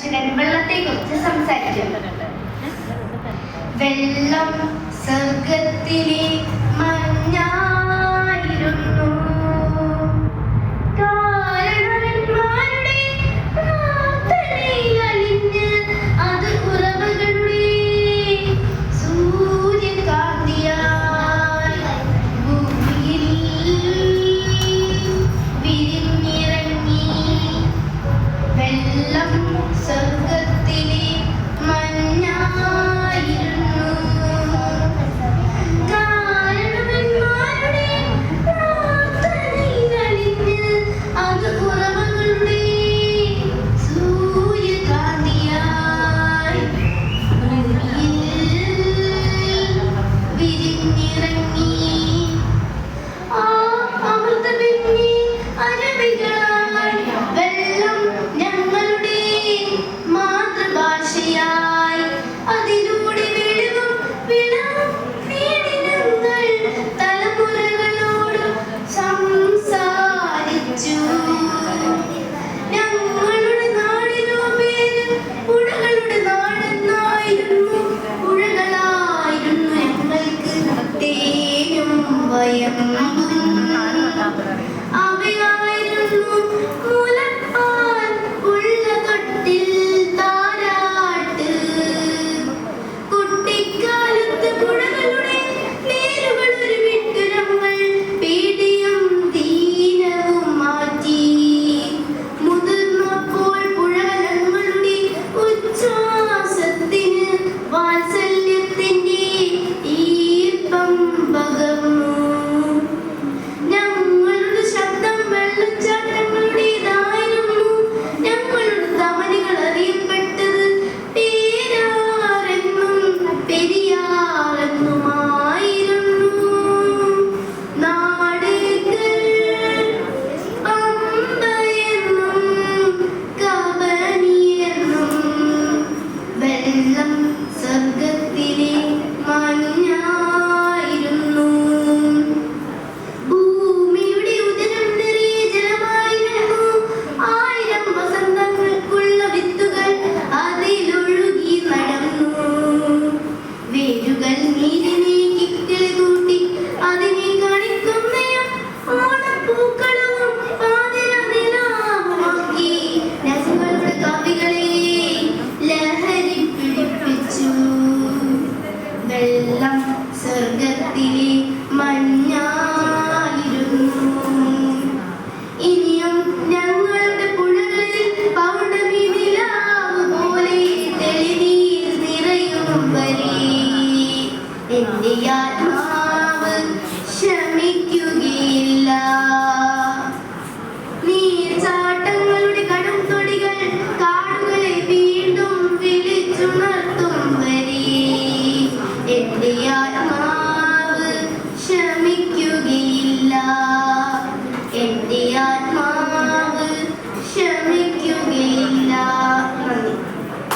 അക്ഷരൻ വെള്ളത്തെ കുറിച്ച് സംസാരിക്കും. വെള്ളം സ്വർഗത്തിലെ മഞ്ഞായിരുന്നു. കാരണവന്മാരുടെ പ്രാർത്ഥനയിൽ അലിഞ്ഞ് അത് ഉറവകളുടെ സൂര്യകാന്തിയായി ഭൂമിയിൽ വിരിഞ്ഞിറങ്ങി. വെള്ളം സ്വർഗത്തിലെ മഞ്ഞായിരുന്നു. കാരണവന്മാരുടെ പ്രാർത്ഥനയിൽ അലിഞ്ഞ് അത് ഉറവകളുടെ സൂര്യകാന്തിയായി ഭൂമിയിൽ വിരിഞ്ഞിറങ്ങി. ആ അമൃതമെന്നീ അരുവികളായി വെള്ളം ഞങ്ങളുടെ മാതൃഭാഷയായി. അതിലൂടെ വെളിവും വിളവും നേടി ഞങ്ങൾ തലമുറകളോട് സംസാരിച്ചു. ഞങ്ങളുടെ നാടിനു പേര് പുഴകളുടെ നാടെന്നായിരുന്നു. പുഴകളായിരുന്നു ഞങ്ങൾക്ക് തേനും വയമ്പും. അവയായിരുന്നു മുലപ്പാൽ ഉള്ള തൊട്ടിൽ താരാട്ട്. കുട്ടിക്കാലത്ത് പുഴകളുടെ പേരുകൾ ഉരുവിട്ട് ഞങ്ങൾ പേടിയും ദീനവും മാറ്റി. മുതിർന്നപ്പോൾ പുഴകളുടെ ഉച്ഛ്വാസത്തിന് വാത്സല്യത്തിന്റെ ഈർപ്പം പകർന്നു. ഞങ്ങളുടെ ശബ്ദം വെള്ളച്ചാട്ടങ്ങളുടേതായിരുന്നു. ഞങ്ങളുടെ ധമനികൾ അറിയപ്പെട്ടത് പേരാറെന്നും പെരിയാറെന്നുമായിരുന്നു. നാടുകൾ പമ്പയെന്നും കബനിയെന്നും. വെള്ളം സ്വർഗത്തിലെ മഞ്ഞായിരുന്നു. ഭൂമിയുടെ ഉദരം നിറയെ ജലമായിരുന്നു. 1000 വസന്തങ്ങൾക്കുള്ള വിത്തുകൾ അതിലൊഴുകി നടന്നു. വേരുകൾ നീരിനെ കിക്കിളി കൂട്ടി അതിനെ കണിക്കുന്നയും ഓണപ്പൂക്കളവും പാതിരനിലാവുമാക്കി. ഞങ്ങളുടെ കവികളെ ലഹരി പിടിപ്പിച്ചു. വെള്ളം സ്വർഗത്തിലെ മഞ്ഞായിരുന്നു. ഇനിയും ഞങ്ങളുടെ പുഴകളിൽ പൗർണമി നിലാവ് പോലെ തെളിനീർ നിറയും വരെ എന്റെ ആത്മാവ് ശമിക്കും.